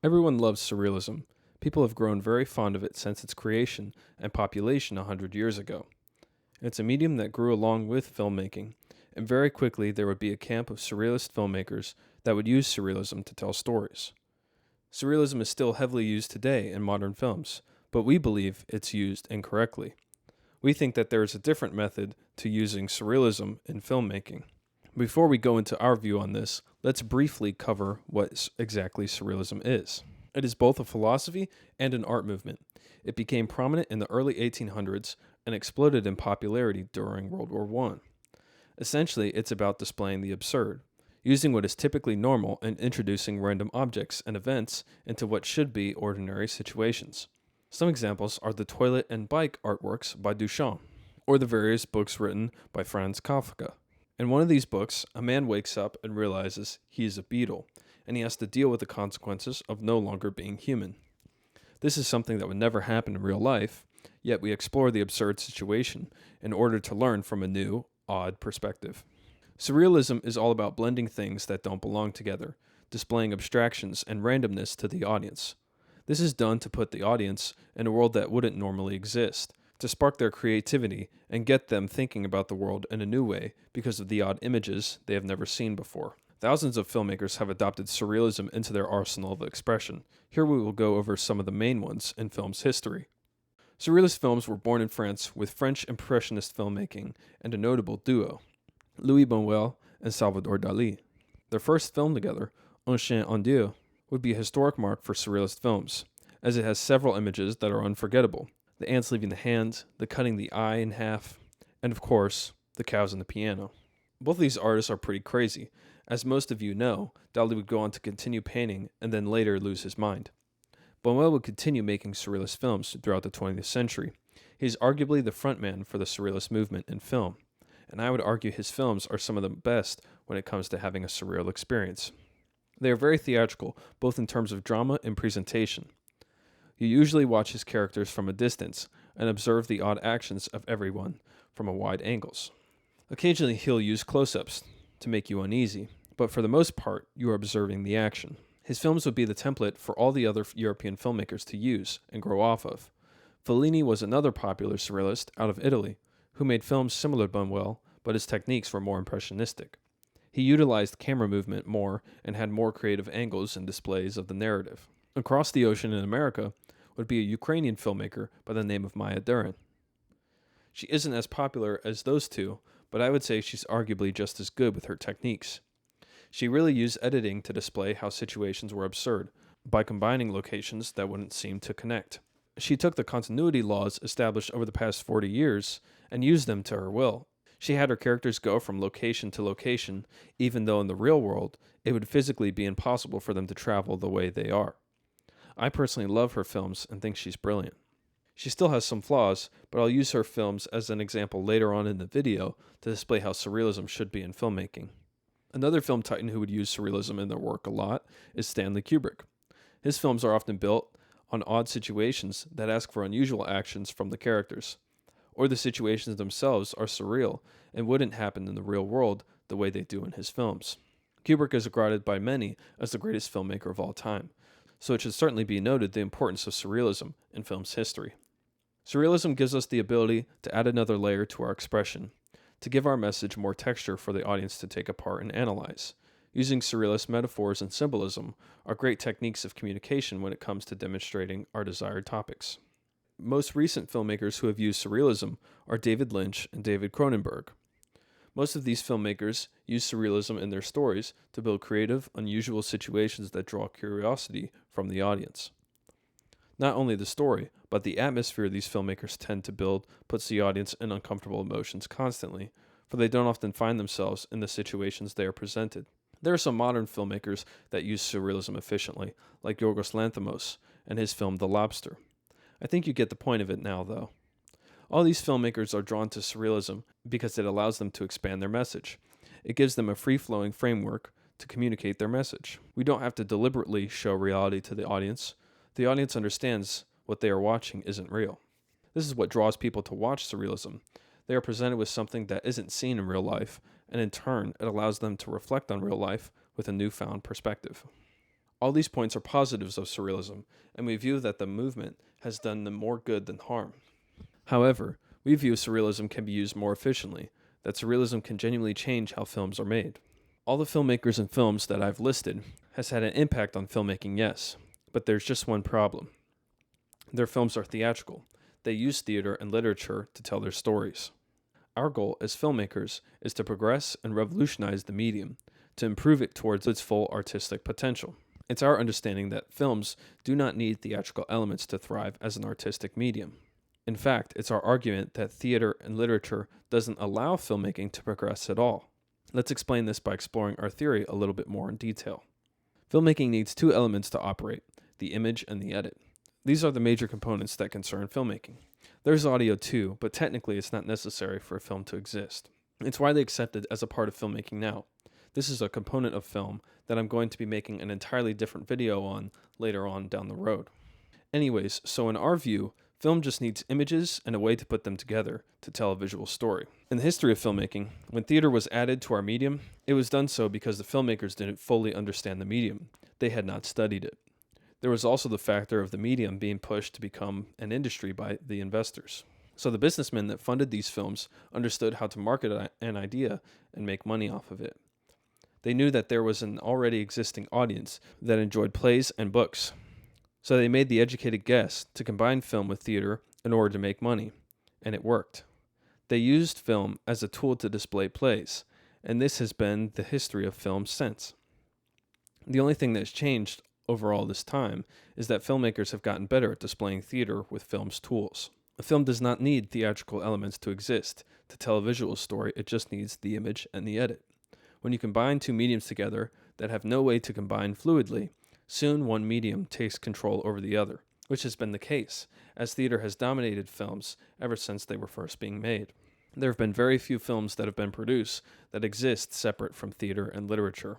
Everyone loves surrealism. People have grown very fond of it since its creation and population 100 years ago. It's a medium that grew along with filmmaking, and very quickly there would be a camp of surrealist filmmakers that would use surrealism to tell stories. Surrealism is still heavily used today in modern films, but we believe it's used incorrectly. We think that there is a different method to using surrealism in filmmaking. Before we go into our view on this, let's briefly cover what exactly surrealism is. It is both a philosophy and an art movement. It became prominent in the early 1800s and exploded in popularity during World War I. Essentially, it's about displaying the absurd, using what is typically normal and introducing random objects and events into what should be ordinary situations. Some examples are the toilet and bike artworks by Duchamp, or the various books written by Franz Kafka. In one of these books, a man wakes up and realizes he is a beetle, and he has to deal with the consequences of no longer being human. This is something that would never happen in real life, yet we explore the absurd situation in order to learn from a new, odd perspective. Surrealism is all about blending things that don't belong together, displaying abstractions and randomness to the audience. This is done to put the audience in a world that wouldn't normally exist, to spark their creativity and get them thinking about the world in a new way because of the odd images they have never seen before. Thousands of filmmakers have adopted surrealism into their arsenal of expression. Here we will go over some of the main ones in film's history. Surrealist films were born in France with French Impressionist filmmaking and a notable duo, Louis Buñuel and Salvador Dalí. Their first film together, Un Chien en Dieu, would be a historic mark for surrealist films, as it has several images that are unforgettable. The ants leaving the hand, the cutting the eye in half, and of course, the cows and the piano. Both of these artists are pretty crazy. As most of you know, Dalí would go on to continue painting and then later lose his mind. Buñuel would continue making surrealist films throughout the 20th century. He is arguably the frontman for the surrealist movement in film, and I would argue his films are some of the best when it comes to having a surreal experience. They are very theatrical, both in terms of drama and presentation. You usually watch his characters from a distance and observe the odd actions of everyone from a wide angles. Occasionally he'll use close-ups to make you uneasy, but for the most part you are observing the action. His films would be the template for all the other European filmmakers to use and grow off of. Fellini was another popular surrealist out of Italy who made films similar to Buñuel, but his techniques were more impressionistic. He utilized camera movement more and had more creative angles and displays of the narrative. Across the ocean in America would be a Ukrainian filmmaker by the name of Deren. She isn't as popular as those two, but I would say she's arguably just as good with her techniques. She really used editing to display how situations were absurd, by combining locations that wouldn't seem to connect. She took the continuity laws established over the past 40 years and used them to her will. She had her characters go from location to location, even though in the real world, it would physically be impossible for them to travel the way they are. I personally love her films and think she's brilliant. She still has some flaws, but I'll use her films as an example later on in the video to display how surrealism should be in filmmaking. Another film titan who would use surrealism in their work a lot is Stanley Kubrick. His films are often built on odd situations that ask for unusual actions from the characters, or the situations themselves are surreal and wouldn't happen in the real world the way they do in his films. Kubrick is regarded by many as the greatest filmmaker of all time, so it should certainly be noted the importance of surrealism in film's history. Surrealism gives us the ability to add another layer to our expression, to give our message more texture for the audience to take apart and analyze. Using surrealist metaphors and symbolism are great techniques of communication when it comes to demonstrating our desired topics. Most recent filmmakers who have used surrealism are David Lynch and David Cronenberg. Most of these filmmakers use surrealism in their stories to build creative, unusual situations that draw curiosity from the audience. Not only the story, but the atmosphere these filmmakers tend to build puts the audience in uncomfortable emotions constantly, for they don't often find themselves in the situations they are presented. There are some modern filmmakers that use surrealism efficiently, like Yorgos Lanthimos and his film The Lobster. I think you get the point of it now, though. All these filmmakers are drawn to surrealism because it allows them to expand their message. It gives them a free-flowing framework to communicate their message. We don't have to deliberately show reality to the audience. The audience understands what they are watching isn't real. This is what draws people to watch surrealism. They are presented with something that isn't seen in real life, and in turn, it allows them to reflect on real life with a newfound perspective. All these points are positives of surrealism, and we view that the movement has done them more good than harm. However, we view surrealism can be used more efficiently, that surrealism can genuinely change how films are made. All the filmmakers and films that I've listed has had an impact on filmmaking, yes, but there's just one problem. Their films are theatrical. They use theater and literature to tell their stories. Our goal as filmmakers is to progress and revolutionize the medium, to improve it towards its full artistic potential. It's our understanding that films do not need theatrical elements to thrive as an artistic medium. In fact, it's our argument that theater and literature doesn't allow filmmaking to progress at all. Let's explain this by exploring our theory a little bit more in detail. Filmmaking needs two elements to operate, the image and the edit. These are the major components that concern filmmaking. There's audio too, but technically it's not necessary for a film to exist. It's widely accepted as a part of filmmaking now. This is a component of film that I'm going to be making an entirely different video on later on down the road. Anyways, so in our view, film just needs images and a way to put them together to tell a visual story. In the history of filmmaking, when theater was added to our medium, it was done so because the filmmakers didn't fully understand the medium. They had not studied it. There was also the factor of the medium being pushed to become an industry by the investors. So the businessmen that funded these films understood how to market an idea and make money off of it. They knew that there was an already existing audience that enjoyed plays and books. So they made the educated guess to combine film with theater in order to make money, and it worked. They used film as a tool to display plays, and this has been the history of film since. The only thing that's changed over all this time is that filmmakers have gotten better at displaying theater with film's tools. A film does not need theatrical elements to exist to tell a visual story, it just needs the image and the edit. When you combine two mediums together that have no way to combine fluidly, soon one medium takes control over the other, which has been the case, as theater has dominated films ever since they were first being made. There have been very few films that have been produced that exist separate from theater and literature.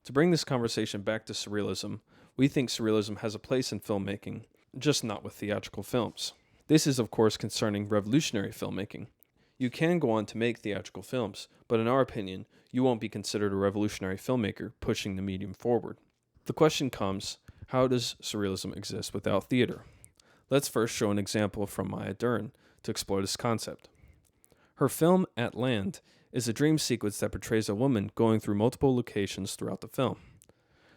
To bring this conversation back to surrealism, we think surrealism has a place in filmmaking, just not with theatrical films. This is, of course, concerning revolutionary filmmaking. You can go on to make theatrical films, but in our opinion, you won't be considered a revolutionary filmmaker pushing the medium forward. The question comes, how does surrealism exist without theater? Let's first show an example from Deren to explore this concept. Her film, At Land, is a dream sequence that portrays a woman going through multiple locations throughout the film.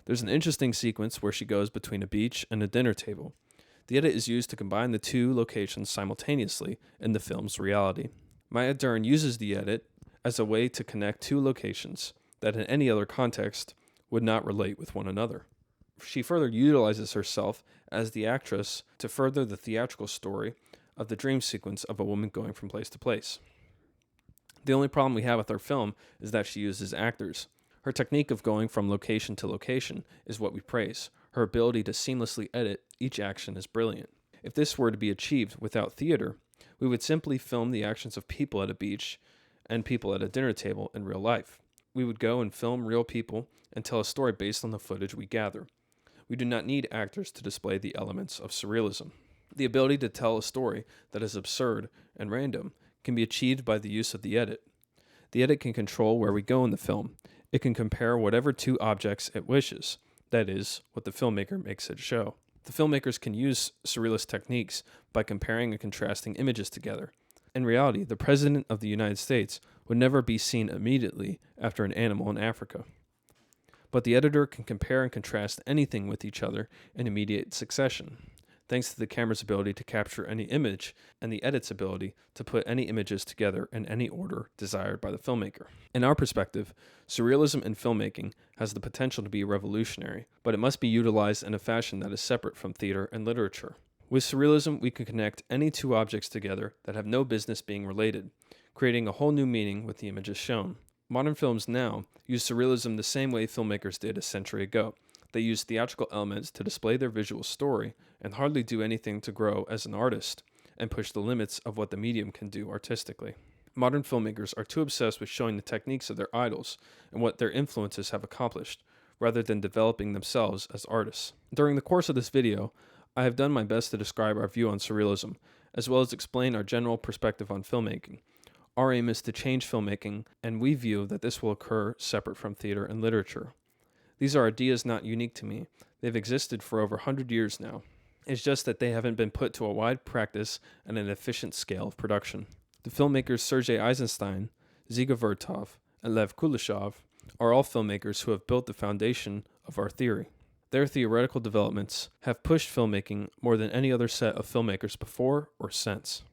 There's an interesting sequence where she goes between a beach and a dinner table. The edit is used to combine the two locations simultaneously in the film's reality. Deren uses the edit as a way to connect two locations that in any other context would not relate with one another. She further utilizes herself as the actress to further the theatrical story of the dream sequence of a woman going from place to place. The only problem we have with her film is that she uses actors. Her technique of going from location to location is what we praise. Her ability to seamlessly edit each action is brilliant. If this were to be achieved without theater, we would simply film the actions of people at a beach and people at a dinner table in real life. We would go and film real people and tell a story based on the footage we gather. We do not need actors to display the elements of surrealism. The ability to tell a story that is absurd and random can be achieved by the use of the edit. The edit can control where we go in the film. It can compare whatever two objects it wishes, that is, what the filmmaker makes it show. The filmmakers can use surrealist techniques by comparing and contrasting images together. In reality, the President of the United States would never be seen immediately after an animal in Africa. But the editor can compare and contrast anything with each other in immediate succession, thanks to the camera's ability to capture any image and the edit's ability to put any images together in any order desired by the filmmaker. In our perspective, surrealism in filmmaking has the potential to be revolutionary, but it must be utilized in a fashion that is separate from theater and literature. With surrealism, we can connect any two objects together that have no business being related, creating a whole new meaning with the images shown. Modern films now use surrealism the same way filmmakers did a century ago. They use theatrical elements to display their visual story and hardly do anything to grow as an artist and push the limits of what the medium can do artistically. Modern filmmakers are too obsessed with showing the techniques of their idols and what their influences have accomplished, rather than developing themselves as artists. During the course of this video, I have done my best to describe our view on surrealism, as well as explain our general perspective on filmmaking. Our aim is to change filmmaking, and we view that this will occur separate from theater and literature. These are ideas not unique to me. They've existed for over 100 years now. It's just that they haven't been put to a wide practice and an efficient scale of production. The filmmakers Sergei Eisenstein, Dziga Vertov, and Lev Kuleshov are all filmmakers who have built the foundation of our theory. Their theoretical developments have pushed filmmaking more than any other set of filmmakers before or since.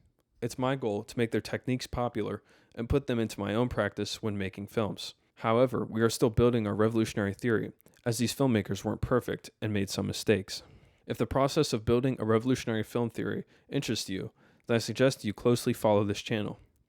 It's my goal to make their techniques popular and put them into my own practice when making films. However, we are still building our revolutionary theory, as these filmmakers weren't perfect and made some mistakes. If the process of building a revolutionary film theory interests you, then I suggest you closely follow this channel.